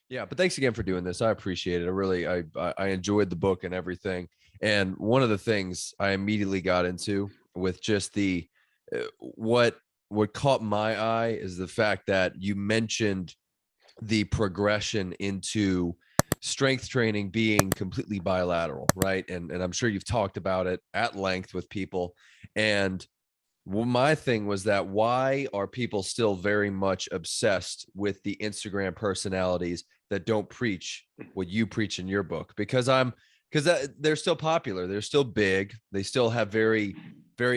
Yeah, but thanks again for doing this. I appreciate it. I enjoyed the book and everything. And one of the things I immediately got into with just the what caught my eye is the fact that you mentioned the progression into strength training being completely bilateral, right? And I'm sure you've talked about it at length with people. And well, my thing was that why are people still very much obsessed with the Instagram personalities that don't preach what you preach in your book? Because they're still popular, they're still big, they still have very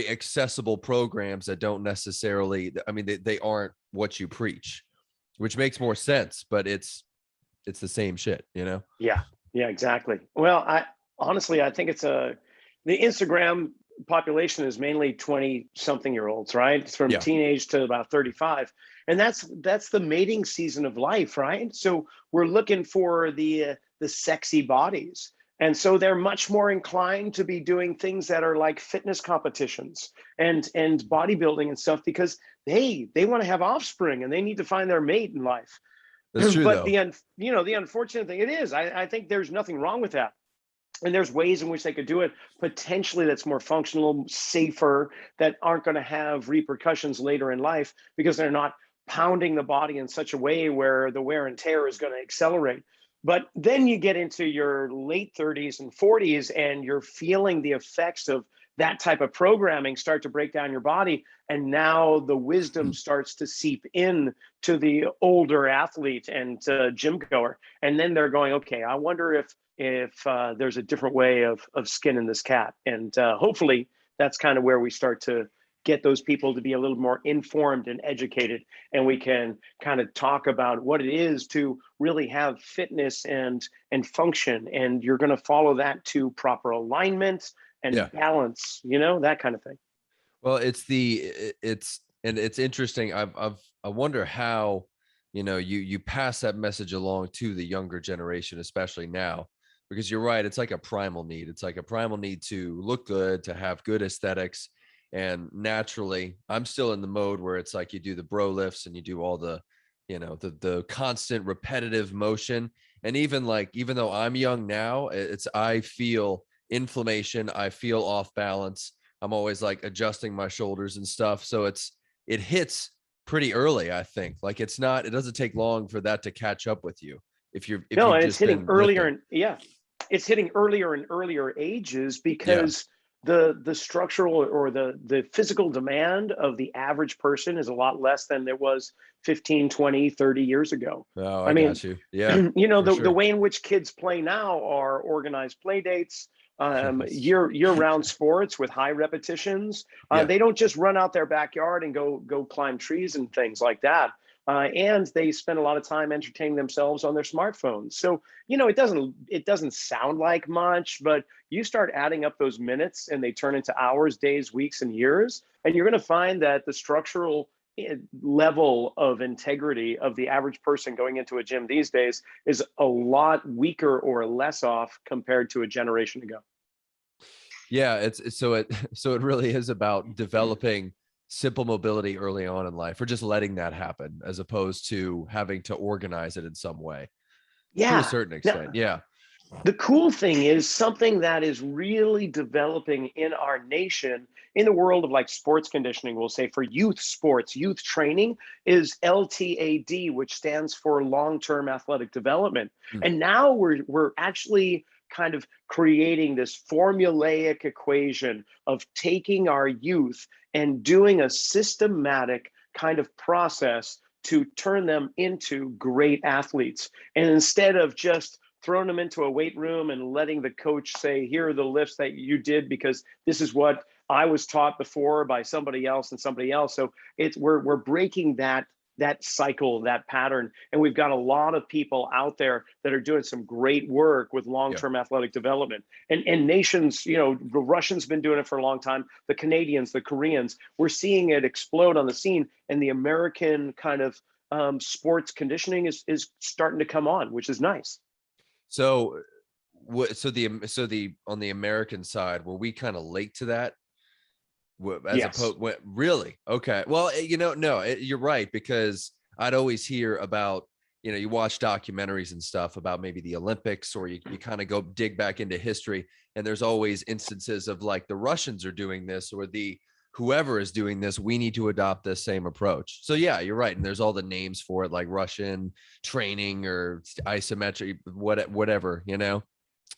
accessible programs that don't necessarily, I mean, they aren't what you preach, which makes more sense, but it's the same shit, you know? Yeah, yeah, exactly. Well, I honestly, I think the Instagram population is mainly 20 something year olds, right? It's from Yeah, teenage to about 35. And that's the mating season of life, right? So we're looking for the sexy bodies. And so they're much more inclined to be doing things that are like fitness competitions and bodybuilding and stuff because they want to have offspring and they need to find their mate in life. that's true But though. the unfortunate thing it is, I think there's nothing wrong with that. And there's ways in which they could do it potentially that's more functional, safer, that aren't going to have repercussions later in life because they're not pounding the body in such a way where the wear and tear is going to accelerate. But then you get into your late 30s and 40s and you're feeling the effects of that type of programming start to break down your body. And now the wisdom starts to seep in to the older athlete and gym goer. And then they're going, okay, I wonder if there's a different way of skinning this cat. And hopefully that's kind of where we start to get those people to be a little more informed and educated, and we can kind of talk about what it is to really have fitness and function, and you're going to follow that to proper alignment Yeah. and balance, that kind of thing. Well, it's interesting. I wonder how, you pass that message along to the younger generation, especially now, because you're right. It's like a primal need. It's like a primal need to look good, to have good aesthetics. And naturally, I'm still in the mode where it's like you do the bro lifts and you do all the constant repetitive motion. And even though I'm young now, I feel inflammation, I feel off balance. I'm always like adjusting my shoulders and stuff. So it hits pretty early, I think. Like it doesn't take long for that to catch up with you if No, you've and it's just hitting been earlier, lifting. and yeah, it's hitting earlier and earlier ages Yeah. because the structural or the physical demand of the average person is a lot less than it was 15, 20, 30 years ago. Oh, I I mean, got you. Yeah, for the sure. way in which kids play now are organized play dates, Yes. year round sports with high repetitions. Yeah. They don't just run out their backyard and go climb trees and things like that. And they spend a lot of time entertaining themselves on their smartphones. So it doesn't sound like much, but you start adding up those minutes and they turn into hours, days, weeks, and years, and you're going to find that the structural level of integrity of the average person going into a gym these days is a lot weaker or less off compared to a generation ago. Yeah, it's so it so it really is about developing simple mobility early on in life, or just letting that happen as opposed to having to organize it in some way to a Yeah. certain Now, extent. Yeah. the cool thing is something that is really developing in our nation in the world of like sports conditioning, we'll say for youth sports, youth training is LTAD, which stands for long-term athletic development. Mm. And now we're actually kind of creating this formulaic equation of taking our youth and doing a systematic kind of process to turn them into great athletes. And instead of just throwing them into a weight room and letting the coach say, here are the lifts that you did because this is what I was taught before by somebody else and somebody else. So we're breaking that cycle, that pattern. And we've got a lot of people out there that are doing some great work with Yeah. long-term athletic development. And nations, the Russians been doing it for a long time, the Canadians, the Koreans, we're seeing it explode on the scene. And the American kind of sports conditioning is starting to come on, which is nice. So what so the on the American side, were we kind of late to that? As Yes. opposed, really? Okay. Well, no, you're right, because I'd always hear about you know, you watch documentaries and stuff about maybe the Olympics, or you kind of go dig back into history, and there's always instances of like the Russians are doing this, or the whoever is doing this, we need to adopt this same approach. So yeah, you're right. And there's all the names for it, like Russian training or isometric, whatever, you know?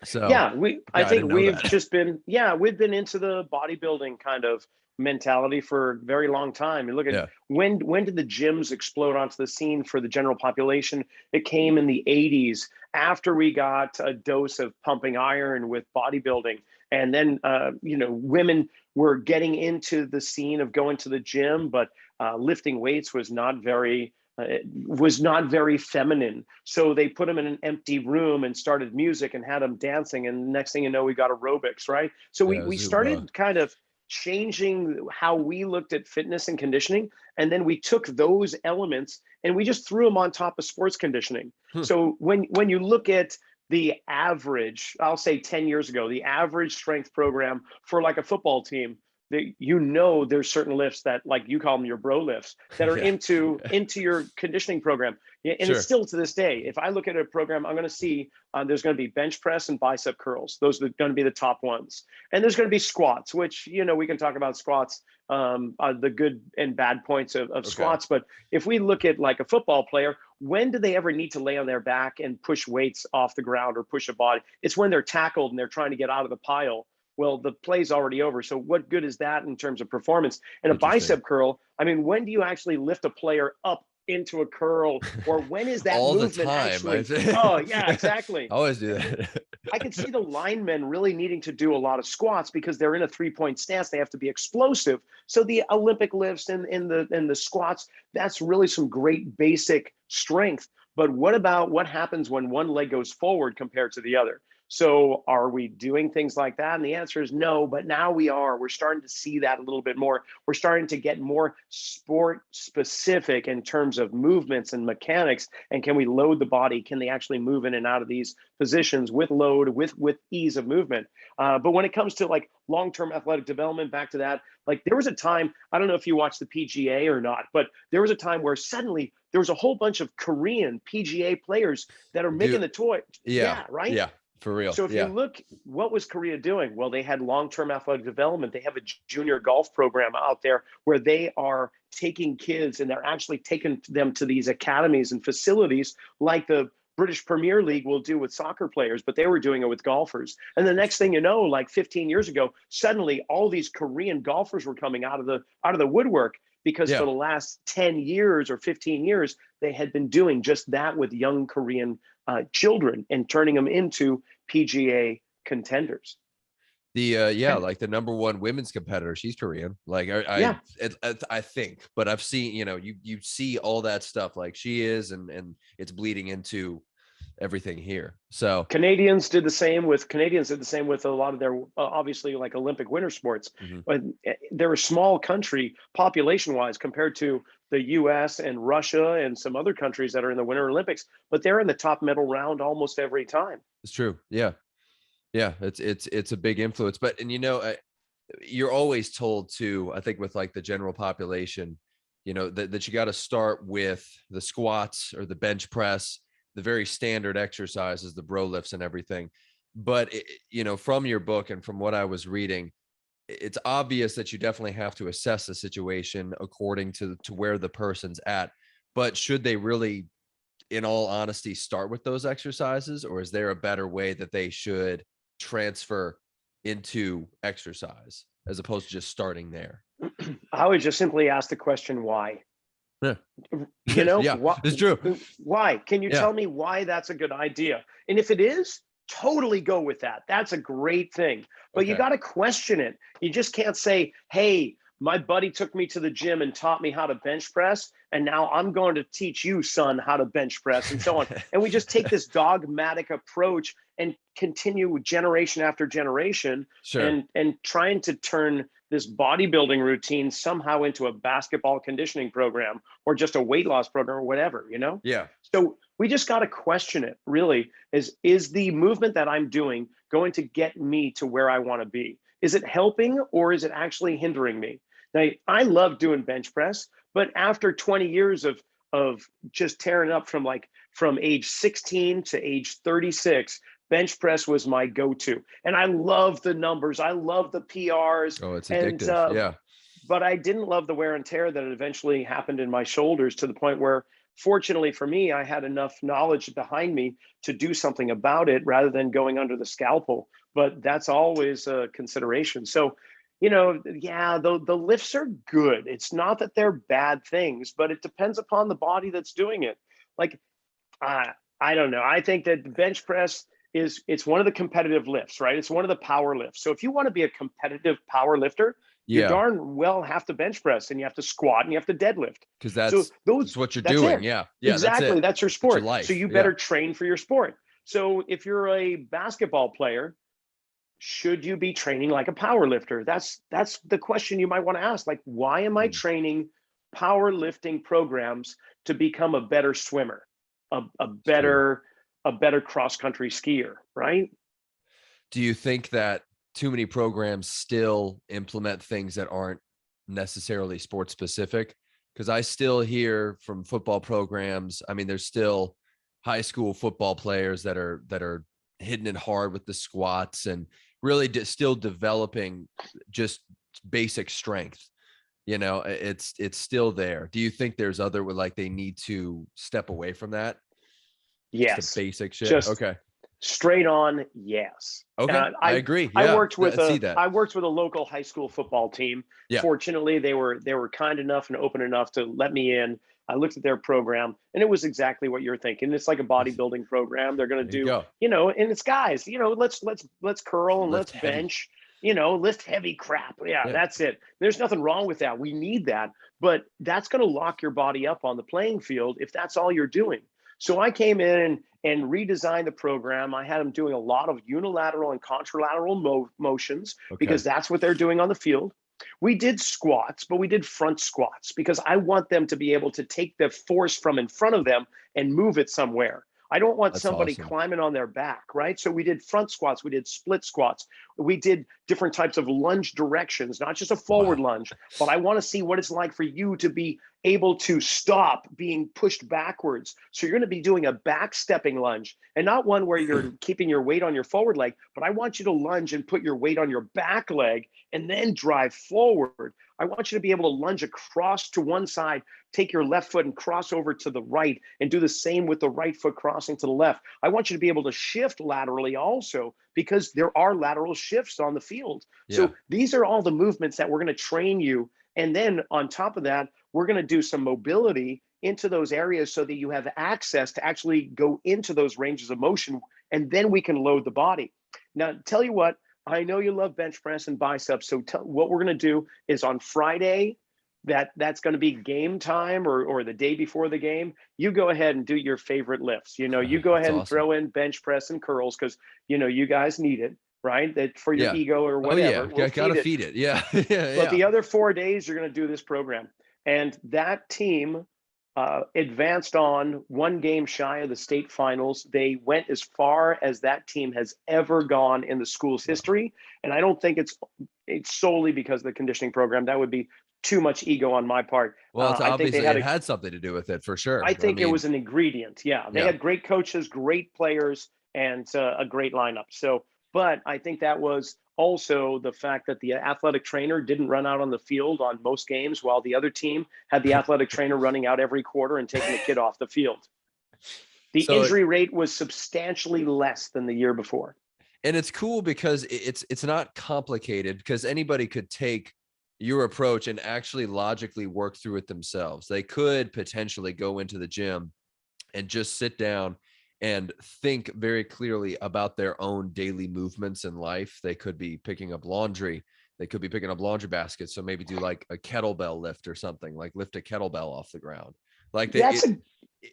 So Yeah, I yeah, I didn't think know we've that. just been, yeah, we've been into the bodybuilding kind of mentality for a very long time. And look at Yeah. when did the gyms explode onto the scene for the general population? It came in the 80s after we got a dose of pumping iron with bodybuilding. And then women were getting into the scene of going to the gym, but lifting weights was not very feminine. So they put them in an empty room and started music and had them dancing. And next thing you know, we got aerobics, right? So we, Yeah. we Zumba. started kind of changing how we looked at fitness and conditioning. And then we took those elements and we just threw them on top of sports conditioning. Hmm. So when you look at the average, I'll say 10 years ago, the average strength program for like a football team, there's certain lifts that, like you call them your bro lifts, that are Yeah. into your conditioning program. Yeah, and it's Sure. still to this day, if I look at a program, I'm going to see there's going to be bench press and bicep curls. Those are going to be the top ones. And there's going to be squats, which, we can talk about squats, the good and bad points of Okay. squats. But if we look at like a football player, when do they ever need to lay on their back and push weights off the ground or push a body? It's when they're tackled and they're trying to get out of the pile. Well, the play's already over. So what good is that in terms of performance? And a Interesting. bicep curl, I mean, when do you actually lift a player up into a curl, or when is that All the movement time. I actually? Oh, yeah, exactly. always do And that. I can see the linemen really needing to do a lot of squats because they're in a 3-point stance. They have to be explosive. So the Olympic lifts and the squats, that's really some great basic strength. But what about what happens when one leg goes forward compared to the other? So are we doing things like that? And the answer is no, but now we are. We're starting to see that a little bit more. We're starting to get more sport specific in terms of movements and mechanics. And can we load the body? Can they actually move in and out of these positions with load, with ease of movement? But when it comes to like long-term athletic development, back to that, like there was a time, I don't know if you watched the PGA or not, but there was a time where suddenly there was a whole bunch of Korean PGA players that are making Dude, the toy. yeah. Yeah, right. Yeah. For real. So if you Yeah. look, what was Korea doing? Well, they had long-term athletic development. They have a junior golf program out there where they are taking kids and they're actually taking them to these academies and facilities like the British Premier League will do with soccer players, but they were doing it with golfers. And the next thing you know, like 15 years ago, suddenly all these Korean golfers were coming out of the woodwork because for Yeah. the last 10 years or 15 years, they had been doing just that with young Korean children and turning them into PGA contenders. The yeah, And like the number one women's competitor, she's Korean. Like yeah, I think, but I've seen, you know, you see all that stuff like she is, and it's bleeding into everything here. So Canadians did the same with a lot of their obviously like Olympic winter sports. mhm. But they're a small country population wise compared to the US and Russia and some other countries that are in the Winter Olympics, but they're in the top medal round almost every time. It's true. Yeah. Yeah. It's a big influence. But and you know, you're always told to, I think with like the general population, you know, that you got to start with the squats or the bench press, the very standard exercises, the bro lifts and everything. But you know, from your book and from what I was reading, it's obvious that you definitely have to assess the situation according to where the person's at. But should they really, in all honesty, start with those exercises, or is there a better way that they should transfer into exercise as opposed to just starting there? I would just simply ask the question why. Yeah. Yeah, Why? it's true. Why? Can you Yeah. tell me why that's a good idea? And if it is, totally go with that. That's a great thing. But you Okay. got to question it. You just can't say, hey, my buddy took me to the gym and taught me how to bench press. And now I'm going to teach you, son, how to bench press and so on. And we just take this dogmatic approach and continue generation after generation Sure. and trying to turn this bodybuilding routine somehow into a basketball conditioning program or just a weight loss program or whatever, Yeah. So we just got to question it really. Is the movement that I'm doing going to get me to where I want to be? Is it helping or is it actually hindering me? Now, I love doing bench press, but after 20 years of just tearing up from like from age 16 to age 36, bench press was my go-to. And I love the numbers. I love the PRs. Oh, it's And addictive. Yeah. but I didn't love the wear and tear that eventually happened in my shoulders, to the point where, fortunately for me, I had enough knowledge behind me to do something about it rather than going under the scalpel. But that's always a consideration. So, yeah, the lifts are good. It's not that they're bad things, but it depends upon the body that's doing it. Like, uh, I don't know. I think that the bench press it's one of the competitive lifts, right? It's one of the power lifts. So if you want to be a competitive power lifter, you Yeah. darn well have to bench press, and you have to squat, and you have to deadlift. Because So that's what you're that's doing. it. Yeah. Yeah. That's Exactly. it. That's your That's your sport. So life. you Yeah. better train for your sport. So if you're a basketball player, should you be training like a power lifter? That's the question you might want to ask. Like, why am I Mm, training powerlifting programs to become a better swimmer, a it's true. better cross country skier, right? Do you think that too many programs still implement things that aren't necessarily sports specific? Because I still hear from football programs. I mean, there's still high school football players that are hitting it hard with the squats and really still developing just basic strength. It's still there. Do you think there's other like they need to step away from that? Just the Yes, basic shit. just Okay. straight on, yes. Okay. I agree. I Yeah. worked with I see a that. I worked with a local high school football team. Yeah. Fortunately, they were kind enough and open enough to let me in. I looked at their program, and it was exactly what you're thinking. It's like a bodybuilding program. They're going to There you do, go. and it's guys, let's curl and Lift let's heavy. bench, lift heavy crap. Yeah, Yeah. that's it. There's nothing wrong with that. We need that, but that's going to lock your body up on the playing field if that's all you're doing. So I came in and redesigned the program. I had them doing a lot of unilateral and contralateral motions, Okay. because that's what they're doing on the field. We did squats, but we did front squats because I want them to be able to take the force from in front of them and move it somewhere. I don't want That's somebody awesome. climbing on their back, right? So we did front squats, we did split squats, we did different types of lunge directions, not just a forward Wow. lunge, but I want to see what it's like for you to be able to stop being pushed backwards. So you're going to be doing a back stepping lunge, and not one where you're keeping your weight on your forward leg, but I want you to lunge and put your weight on your back leg and then drive forward. I want you to be able to lunge across to one side, take your left foot and cross over to the right, and do the same with the right foot crossing to the left. I want you to be able to shift laterally also, because there are lateral shifts on the field. Yeah. So these are all the movements that we're going to train you. And then on top of that, we're going to do some mobility into those areas so that you have access to actually go into those ranges of motion, and then we can load the body. Now, tell you what, I know you love bench press and biceps. So what we're going to do is on Friday, that's going to be game time, or the day before the game. You go ahead and do your favorite lifts. You go That's ahead and awesome. throw in bench press and curls, because you guys need it, right? That for your Yeah. ego or Oh yeah. whatever. We'll Gotta feed it. feed it. Yeah. Yeah. But Yeah. the other 4 days, you're going to do this program. And that team advanced on one game shy of the state finals. They went as far as that team has ever gone in the school's Wow. history. And I don't think it's solely because of the conditioning program. That would be too much ego on my part. Well, it's I think they obviously had it a had something to do with it for sure. I I think it mean, was an ingredient. Yeah, they yeah. had great coaches, great players, and a great lineup. So, but I think that was also the fact that the athletic trainer didn't run out on the field on most games, while the other team had the athletic trainer running out every quarter and taking the kid off the field. The So injury rate was substantially less than the year before. and it's cool because it's not complicated, because anybody could take your approach and actually logically work through it themselves. They could potentially go into the gym and just sit down and think very clearly about their own daily movements in life. They could be picking up laundry. They could be picking up laundry baskets. So maybe do like a kettlebell lift or something, like lift a kettlebell off the ground. Like That's a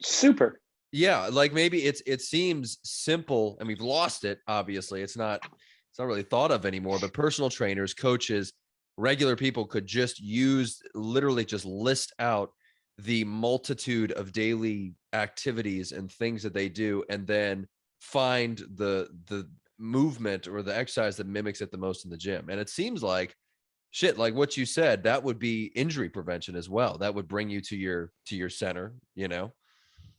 super. yeah, like maybe it seems simple and we've lost it. Obviously, it's not really thought of anymore, but personal trainers, coaches, regular people could just literally just list out the multitude of daily activities and things that they do, and then find the movement or the exercise that mimics it the most in the gym. And it seems like shit, like what you said, that would be injury prevention as well. That would bring you to your center.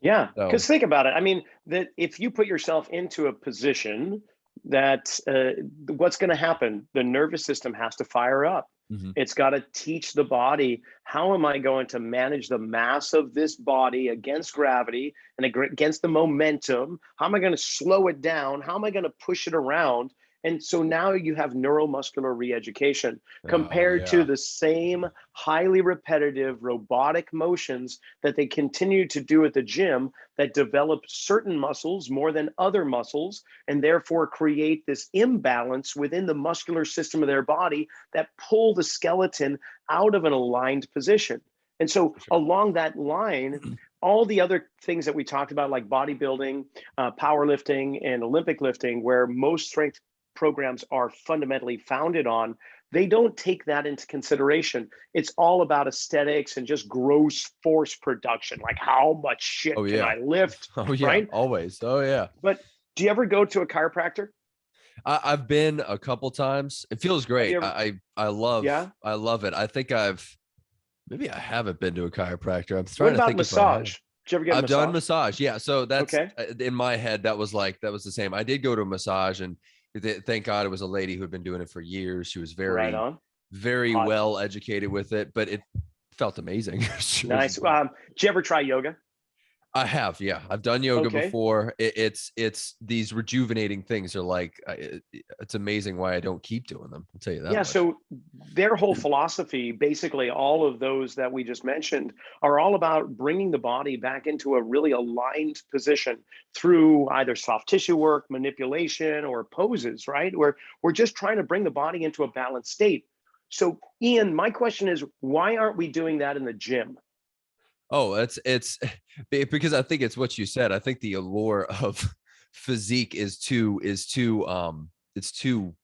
Yeah, So because think about it. I mean, that if you put yourself into a position that what's going to happen? The nervous system has to fire up. mhm. It's got to teach the body, how am I going to manage the mass of this body against gravity and against the momentum? How am I going to slow it down? How am I going to push it around? And so now you have neuromuscular re-education Oh compared to yeah. the same highly repetitive robotic motions that they continue to do at the gym that develop certain muscles more than other muscles, and therefore create this imbalance within the muscular system of their body that pull the skeleton out of an aligned position. And so For sure. along that line, all the other things that we talked about, like bodybuilding, powerlifting, and Olympic lifting, where most strength programs are fundamentally founded on, they don't take that into consideration. It's all about aesthetics and just gross force production, like how much Oh shit can yeah. I lift, Oh yeah. right? Always. Oh yeah. But do you ever go to a chiropractor? I've been a couple times. It feels Have great. you ever? Yeah. I love it. I think maybe I haven't been to a chiropractor. I'm What trying to about think if I have. massage? Did you ever get a I've done massage? massage. Yeah. So that's Okay. in my head. That was the same. I did go to a massage, and thank God it was a lady who had been doing it for years. She was Right very, on. very Hot. well educated with it, but it felt amazing. She was, Nice. Did you ever try yoga? I have, yeah. I've done yoga Okay. before. It's these rejuvenating things are like, it's amazing why I don't keep doing them. I'll tell you that Yeah, much. so their whole philosophy, basically all of those that we just mentioned, are all about bringing the body back into a really aligned position through either soft tissue work, manipulation, or poses, right? Where we're just trying to bring the body into a balanced state. So, Ian, my question is, why aren't we doing that in the gym? Oh, it's because I think it's what you said. I think the allure of physique is too it's too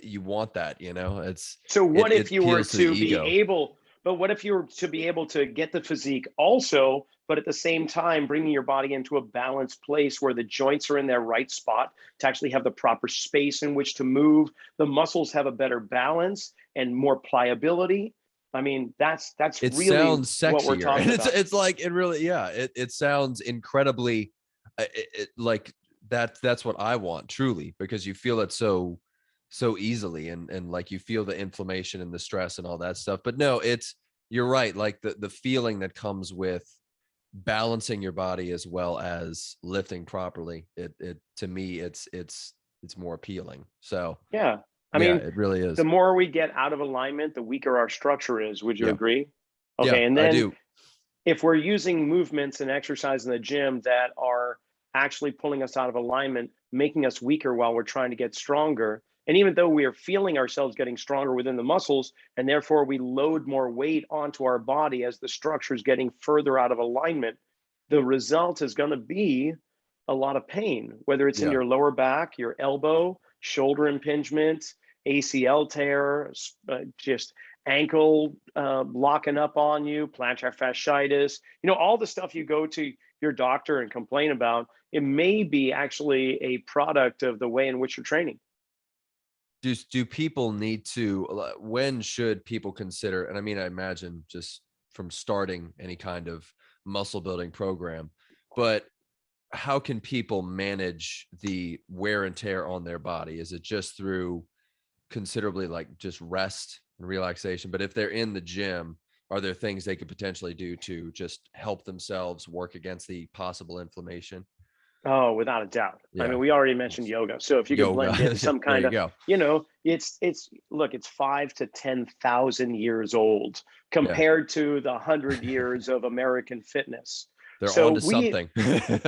you want that, you know. So what It if you were appeals to the to be ego. able, but what if you were to be able to get the physique also, but at the same time bringing your body into a balanced place where the joints are in their right spot to actually have the proper space in which to move, the muscles have a better balance and more pliability. I mean, that's It really sounds what we're sexier. And talking about. it's like it really, yeah, it sounds incredibly like that's what I want truly, because you feel it so easily, and like you feel the inflammation and the stress and all that stuff. But no, it's you're right, like the feeling that comes with balancing your body as well as lifting properly, it to me it's more appealing. So Yeah. I yeah, mean, it really the is. more we get out of alignment, the weaker our structure is. Would you Yeah. agree? Yeah, Okay. And I then do. if we're using movements and exercise in the gym that are actually pulling us out of alignment, making us weaker while we're trying to get stronger, and even though we are feeling ourselves getting stronger within the muscles, and therefore we load more weight onto our body as the structure is getting further out of alignment, the result is going to be a lot of pain, whether it's in Yeah. your lower back, your elbow, shoulder impingement, ACL tear, just ankle locking up on you, plantar fasciitis, all the stuff you go to your doctor and complain about, it may be actually a product of the way in which you're training. Do people need to when should people consider, and I mean I imagine just from starting any kind of muscle building program, but how can people manage the wear and tear on their body? Is it just through considerably like just rest and relaxation? But if they're in the gym, are there things they could potentially do to just help themselves work against the possible inflammation? Oh, without a doubt. I Yeah. mean, we already mentioned yoga. So if you could Yoga. blend in some There kind you of, go. it's look, it's 5 to 10,000 years old Yeah. compared to the 100 years of American fitness. They're So on to we, something.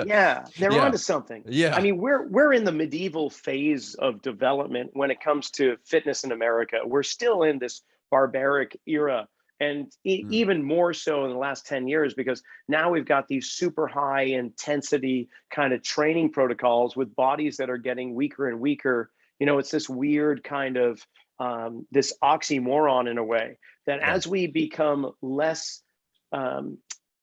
yeah, they're Yeah. onto something. I Yeah. mean, we're in the medieval phase of development when it comes to fitness in America. We're still in this barbaric era, and Mm. even more so in the last 10 years, because now we've got these super high intensity kind of training protocols with bodies that are getting weaker and weaker. It's this weird kind of this oxymoron in a way, that Yeah. as we become um,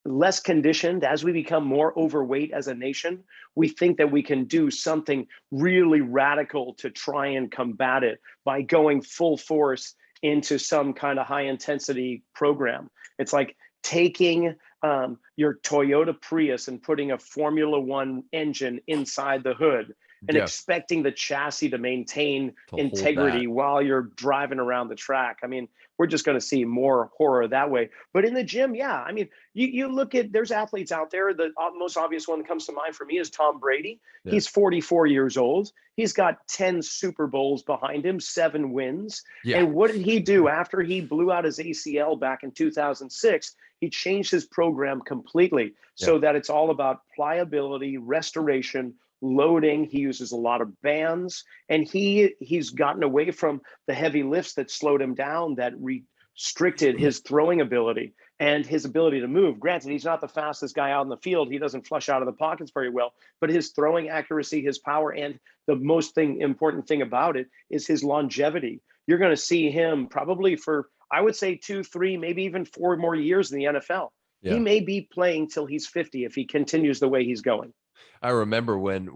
less conditioned, as we become more overweight as a nation, we think that we can do something really radical to try and combat it by going full force into some kind of high intensity program. It's like taking your Toyota Prius and putting a Formula One engine inside the hood and Yeah, expecting the chassis to maintain to hold that. integrity while you're driving around the track. I mean, we're just going to see more horror that way. But in the gym, yeah, I mean, you look at, there's athletes out there. The most obvious one that comes to mind for me is Tom Brady. Yeah. He's 44 years old. He's got 10 Super Bowls behind him, 7 wins. Yeah. And what did he do after he blew out his ACL back in 2006? He changed his program completely Yeah. so that it's all about pliability, restoration, loading. He uses a lot of bands, and he's gotten away from the heavy lifts that slowed him down, that restricted his throwing ability and his ability to move. Granted, he's not the fastest guy out in the field. He doesn't flush out of the pockets very well, but his throwing accuracy, his power, and the most important thing about it is his longevity. You're going to see him probably for, I would say, 2, 3, maybe even 4 more years in the NFL. He Yeah. may be playing till he's 50 if he continues the way he's going. I remember when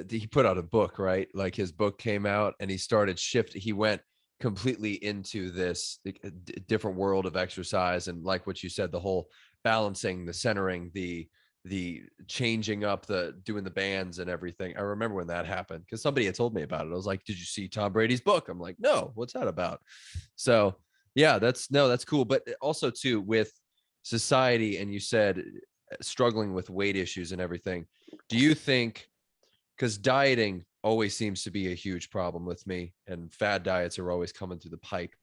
he put out a book, right? Like his book came out and he started shifting. He went completely into this different world of exercise, and like what you said, the whole balancing, the centering, the changing up, the doing the bands and everything. I remember when that happened because somebody had told me about it. I was like, "Did you see Tom Brady's book?" I'm like, "No, what's that about?" So yeah, that's cool. But also too with society, and you said struggling with weight issues and everything. Do you think, because dieting always seems to be a huge problem with me, and fad diets are always coming through the pipe.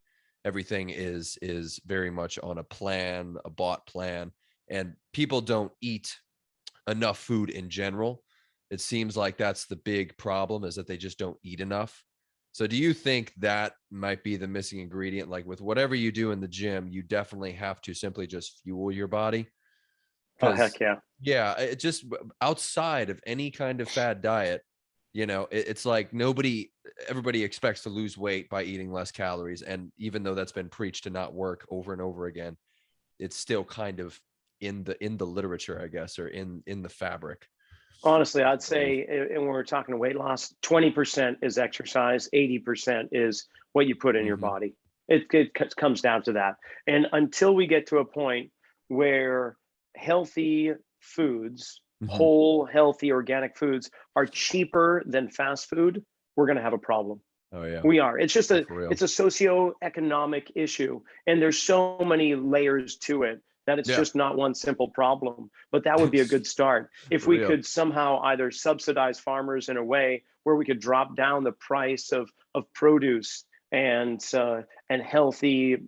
Everything is very much on a plan, a bought plan, and people don't eat enough food in general. It seems like that's the big problem, is that they just don't eat enough. So do you think that might be the missing ingredient? Like with whatever you do in the gym, you definitely have to simply just fuel your body? Oh, Because heck yeah. yeah, it just outside of any kind of fad diet, it's like everybody expects to lose weight by eating less calories. And even though that's been preached to not work over and over again, it's still kind of in the literature, I guess, or in the fabric, Honestly, I I'd believe. say, and when we're talking weight loss, 20% is exercise, 80% is what you put in your Hmm. body. It comes down to that. And until we get to a point where healthy foods, Hmm. whole, healthy, organic foods are cheaper than fast food, we're going to have a problem. Oh yeah. We are. It's just Oh, for real. it's a socioeconomic issue, and there's so many layers to it that it's Yeah. just not one simple problem. But that would be a good start if For we real. could somehow either subsidize farmers in a way where we could drop down the price of produce and healthy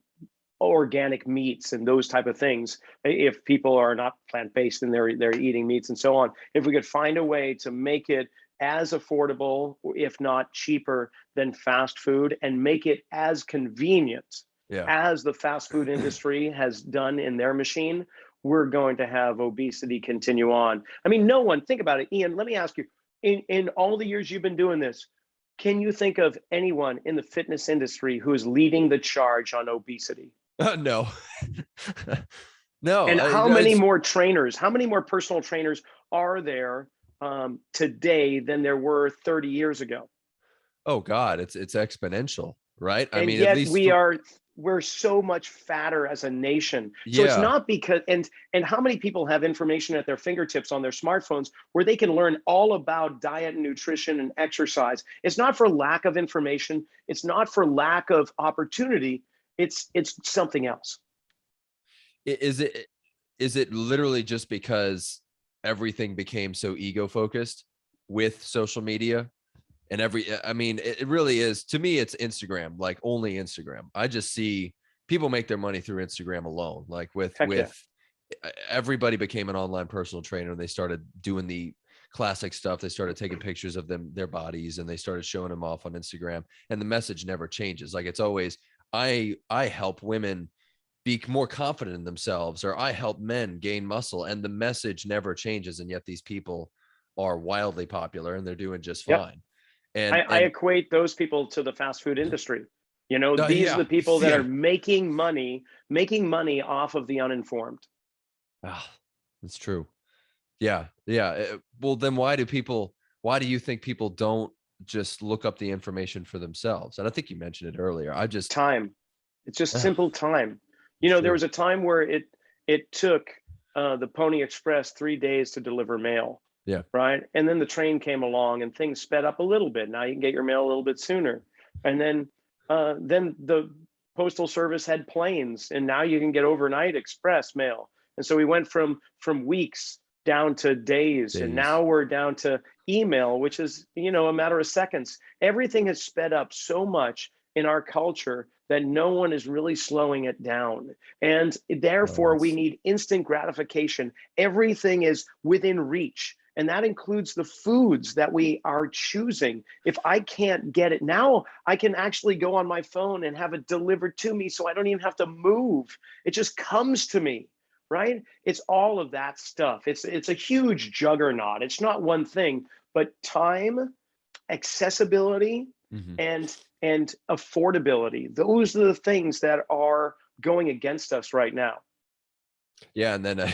organic meats and those type of things. If people are not plant-based and they're eating meats and so on, if we could find a way to make it as affordable, if not cheaper, than fast food, and make it as convenient Yeah. as the fast food industry has done in their machine, we're going to have obesity continue on. I mean, no one, think about it. Ian, let me ask you, in all the years you've been doing this, can you think of anyone in the fitness industry who is leading the charge on obesity? No. No, And how many it's more trainers, how many more personal trainers are there today than there were 30 years ago? oh God, it's exponential, right? I And mean, at yet least for we're so much fatter as a nation. So it's yeah. not because, and how many people have information at their fingertips on their smartphones where they can learn all about diet and nutrition and exercise? It's not for lack of information, it's not for lack of opportunity, it's something else. Is it literally just because everything became so ego focused with social media and I mean, it really is. To me, it's Instagram, like only Instagram. I just see people make their money through Instagram alone. Like Heck yeah. everybody became an online personal trainer, and they started doing the classic stuff. They started taking pictures of their bodies, and they started showing them off on Instagram. And the message never changes. Like it's always, I help women be more confident in themselves, or I help men gain muscle, and the message never changes. And yet these people are wildly popular and they're doing just Yep. fine. I And equate those people to the fast food industry. You know, these are yeah, the people that yeah. are making money off of the uninformed. Ah, that's true. Yeah, yeah. Well, then why do you think people don't just look up the information for themselves? And I think you mentioned it earlier. I just, Time. It's just simple time. You It's know, there true. was a time where it took the Pony Express 3 days to deliver mail, Yeah. right? And then the train came along and things sped up a little bit. Now you can get your mail a little bit sooner. And then the postal service had planes, and now you can get overnight express mail. And so we went from weeks down to days, and Days. now we're down to email, which is, you know, a matter of seconds. Everything has sped up so much in our culture that no one is really slowing it down. And Oh, therefore, we it's need instant gratification. Everything is within reach. And that includes the foods that we are choosing. If I can't get it now, I can actually go on my phone and have it delivered to me so I don't even have to move. It just comes to me, right? It's all of that stuff. It's a huge juggernaut. It's not one thing, but time, accessibility, mhm. and affordability. Those are the things that are going against us right now. Yeah, and then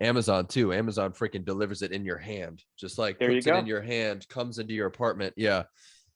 Amazon too. Amazon freaking delivers it in your hand, just like There you puts it in go. your hand, comes into your apartment. Yeah,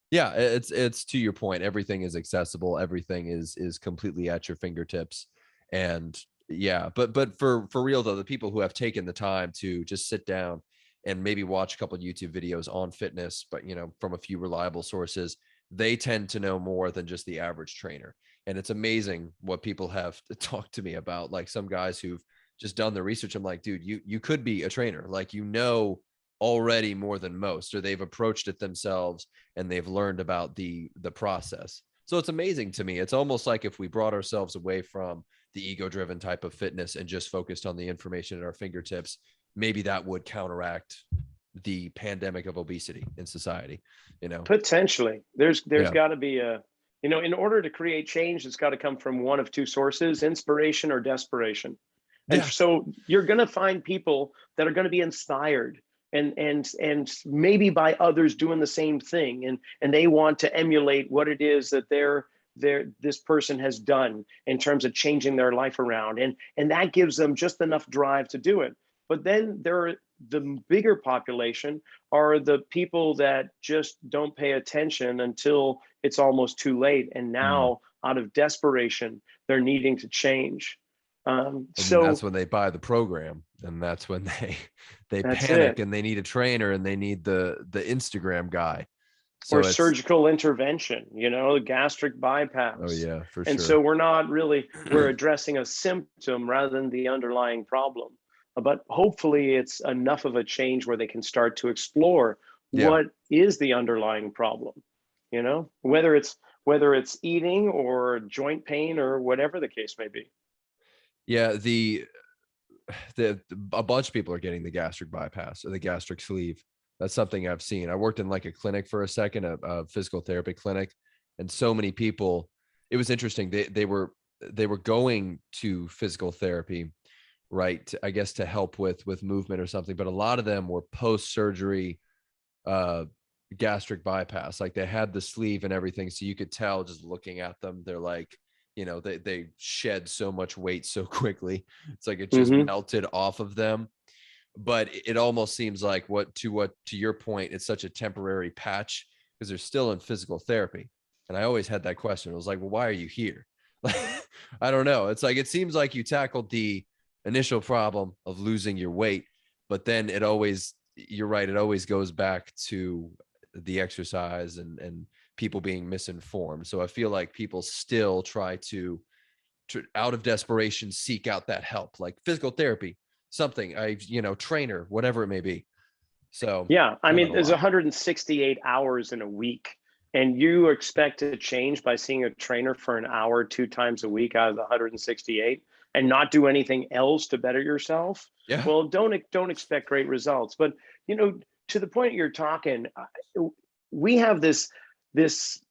yeah. It's to your point. Everything is accessible. Everything is completely at your fingertips. And yeah, but for real though, the people who have taken the time to just sit down and maybe watch a couple of YouTube videos on fitness, but you know, from a few reliable sources, they tend to know more than just the average trainer. And it's amazing what people have talked to me about. Like some guys who've just done the research. I'm like, dude, you could be a trainer. Like, you know, already more than most, or they've approached it themselves and they've learned about the process. So it's amazing to me. It's almost like if we brought ourselves away from the ego driven type of fitness and just focused on the information at our fingertips, maybe that would counteract the pandemic of obesity in society, you know? Potentially, there's Yeah. got to be a, you know, in order to create change, it's got to come from one of two sources: inspiration or desperation. And Yeah. so you're going to find people that are going to be inspired and maybe by others doing the same thing, and they want to emulate what it is that this person has done in terms of changing their life around, and that gives them just enough drive to do it. But then there are the bigger population are the people that just don't pay attention until it's almost too late, and Mm. now out of desperation they're needing to change. And that's So when they buy the program, and that's when they that's panic it. and they need a trainer and they need the Instagram guy. Or So it's, surgical intervention, you know, gastric oh bypass. yeah, for And so sure. we're not really, we're addressing a symptom rather than the underlying problem. But hopefully it's enough of a change where they can start to explore Yeah. what is the underlying problem, you know, whether it's eating or joint pain or whatever the case may be. Yeah, the a bunch of people are getting the gastric bypass or the gastric sleeve. That's something I've seen. I worked in like a clinic for a second, a physical therapy clinic, and so many people. It was interesting. They were going to physical therapy, right? I guess to help with movement or something. But a lot of them were post surgery uh gastric bypass. Like they had the sleeve and everything, so you could tell just looking at them. They're like, you know, they shed so much weight so quickly. It's like it just Hmm. melted off of them. But it almost seems like what to your point, it's such a temporary patch because they're still in physical therapy. And I always had that question. I was like, well, why are you here? Like, I don't know. It's like it seems like you tackled the initial problem of losing your weight, but then it always, you're right, it always goes back to the exercise and people being misinformed. So I feel like people still try to out of desperation seek out that help, like physical therapy, something, trainer, whatever it may be. So Yeah, I I don't mean, know, a there's lot. 168 hours in a week, and you expect to change by seeing a trainer for an hour 2 times a week out of the 168 and not do anything else to better yourself. Yeah. Well, don't expect great results. But you know, to the point you're talking, we have this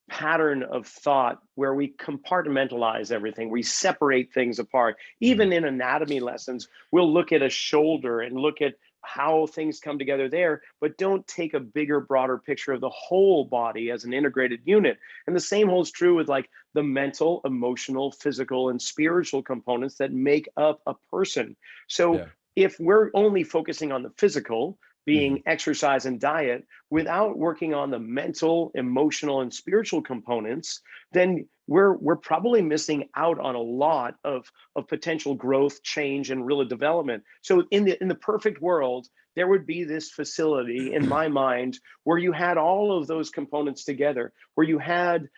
pattern of thought where we compartmentalize everything. We separate things apart. Mhm. Even in anatomy lessons, we'll look at a shoulder and look at how things come together there, but don't take a bigger, broader picture of the whole body as an integrated unit. And the same holds true with like the mental, emotional, physical, and spiritual components that make up a person. So Yeah. if we're only focusing on the physical, Mhm. being exercise and diet, without working on the mental, emotional, and spiritual components, then we're probably missing out on a lot of potential growth, change, and real development. So in the perfect world, there would be this facility in my mind where you had all of those components together, where you had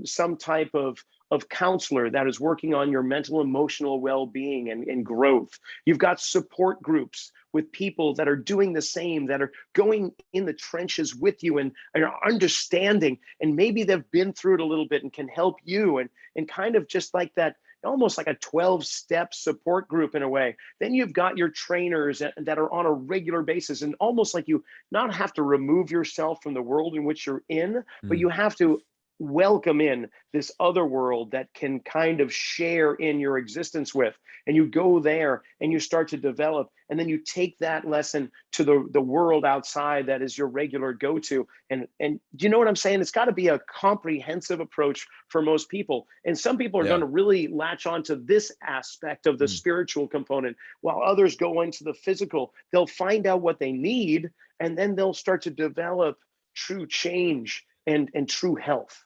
some type of counselor that is working on your mental, emotional well-being and growth. You've got support groups with people that are doing the same, that are going in the trenches with you and are understanding, and maybe they've been through it a little bit and can help you, and kind of just like that, almost like a 12-step support group in a way. Then you've got your trainers that are on a regular basis, and almost like you not have to remove yourself from the world in which you're in, but Mm. you have to welcome in this other world that can kind of share in your existence with. And you go there and you start to develop, and then you take that lesson to the world outside that is your regular go-to. And do you know what I'm saying? It's got to be a comprehensive approach for most people. And some people are going Yeah. to really latch on to this aspect of the Mm. spiritual component, while others go into the physical. They'll find out what they need, and then they'll start to develop true change and true health.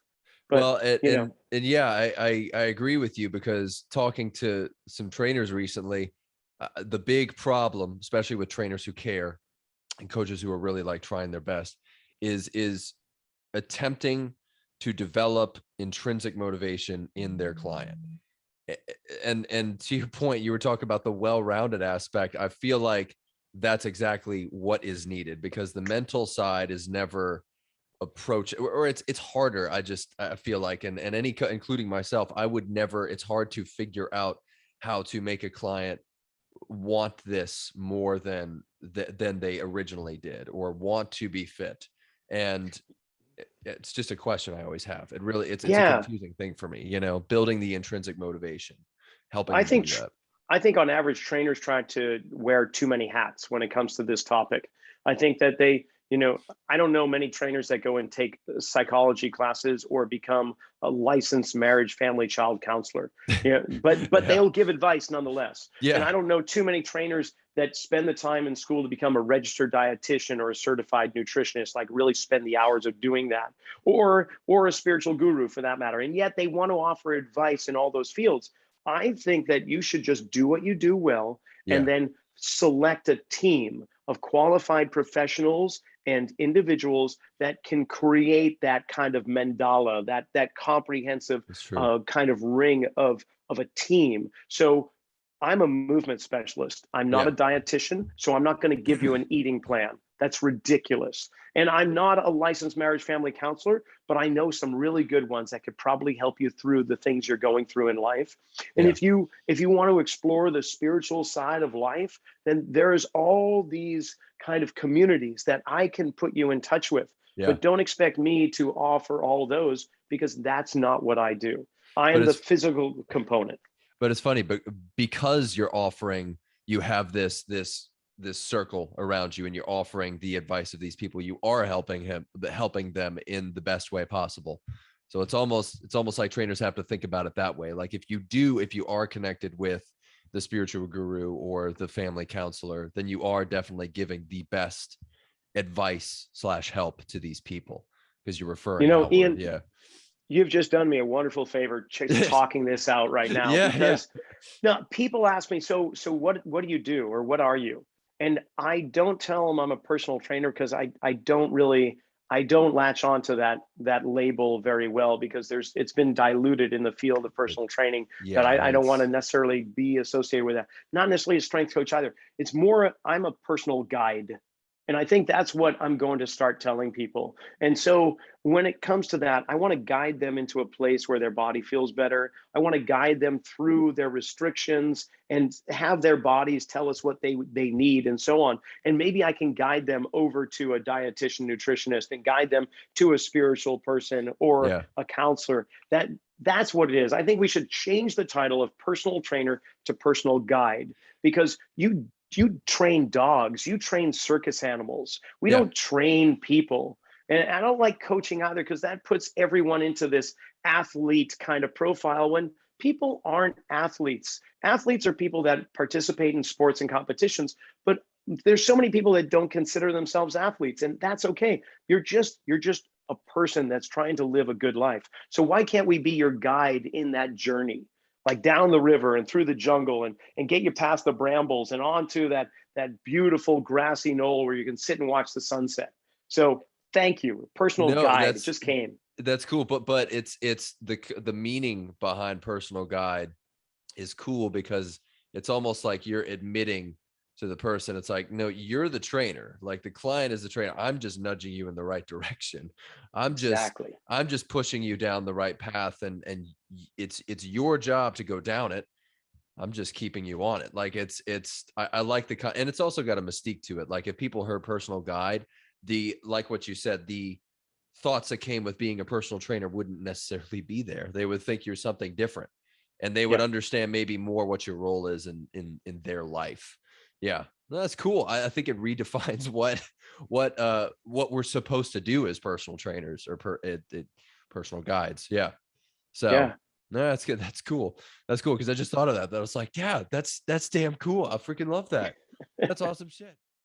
But Well, you know, and yeah, I agree with you, because talking to some trainers recently, the big problem, especially with trainers who care and coaches who are really like trying their best, is attempting to develop intrinsic motivation in their client. And to your point, you were talking about the well-rounded aspect. I feel like that's exactly what is needed, because the mental side is never approach, or it's harder. I feel like, and including myself, I would never, it's hard to figure out how to make a client want this more than they originally did, or want to be fit. And it's just a question I always have. It's a yeah, confusing thing for me, building the intrinsic motivation, helping I them think do that. I think on average trainers try to wear too many hats when it comes to this topic. I think that I don't know many trainers that go and take psychology classes or become a licensed marriage, family, child counselor. Yeah, but Yeah. they'll give advice nonetheless. And Yeah. I don't know too many trainers that spend the time in school to become a registered dietitian or a certified nutritionist, like really spend the hours of doing that, or a spiritual guru for that matter. And yet they want to offer advice in all those fields. I think that you should just do what you do well, Yeah. and then select a team of qualified professionals and individuals that can create that kind of mandala, that comprehensive That's true. kind of ring of a team. So I'm a movement specialist. I'm not Yeah. a dietitian, so I'm not going to give you an eating plan. That's ridiculous. And I'm not a licensed marriage family counselor, but I know some really good ones that could probably help you through the things you're going through in life. And Yeah. if you want to explore the spiritual side of life, then there's all these kind of communities that I can put you in touch with. Yeah. But don't expect me to offer all those, because that's not what I do. I But am the it's physical component. but it's funny, but because you're offering, you have this circle around you, and you're offering the advice of these people, you are helping them in the best way possible. So it's almost like trainers have to think about it that way. Like, if you are connected with the spiritual guru or the family counselor, then you are definitely giving the best advice slash help to these people, because you're referring outward. Ian, Yeah. you've just done me a wonderful favor talking this out right now, Yeah. Yeah. because now people ask me, so what do you do, or what are you? And I don't tell them I'm a personal trainer, because I don't latch on to that label very well, because it's been diluted in the field of personal training, that Yeah. I don't want to necessarily be associated with that. Not necessarily a strength coach either. It's more, I'm a personal guide. And I think that's what I'm going to start telling people. And so when it comes to that, I want to guide them into a place where their body feels better. I want to guide them through their restrictions and have their bodies tell us what they need, and so on. And maybe I can guide them over to a dietitian, nutritionist, and guide them to a spiritual person or Yeah. a counselor. That's what it is. I think we should change the title of personal trainer to personal guide, because you train dogs, you train circus animals. We Yeah. don't train people. And I don't like coaching either, because that puts everyone into this athlete kind of profile, when people aren't athletes. Athletes are people that participate in sports and competitions, but there's so many people that don't consider themselves athletes, and that's okay. You're just a a person that's trying to live a good life. So why can't we be your guide in that journey? Like down the river and through the jungle, and get you past the brambles and onto that beautiful grassy knoll where you can sit and watch the sunset. So thank you. Personal No, guide. It just came. that's cool. But it's the meaning behind personal guide is cool because it's almost like you're admitting to the person. It's like, no, you're the trainer. Like the client is the trainer. I'm just nudging you in the right direction. I'm just Exactly. I'm just pushing you down the right path, and it's your job to go down it. I'm just keeping you on it. Like I like and it's also got a mystique to it. Like if people heard personal guide, like what you said, the thoughts that came with being a personal trainer wouldn't necessarily be there. They would think you're something different, and they would Yeah. understand maybe more what your role is in their life. Yeah, that's cool. I think it redefines what we're supposed to do as personal trainers or personal guides. Yeah. So Yeah. no, that's good. That's cool. That's cool because I just thought of that. That was like, yeah, that's damn cool. I freaking love that. That's awesome shit.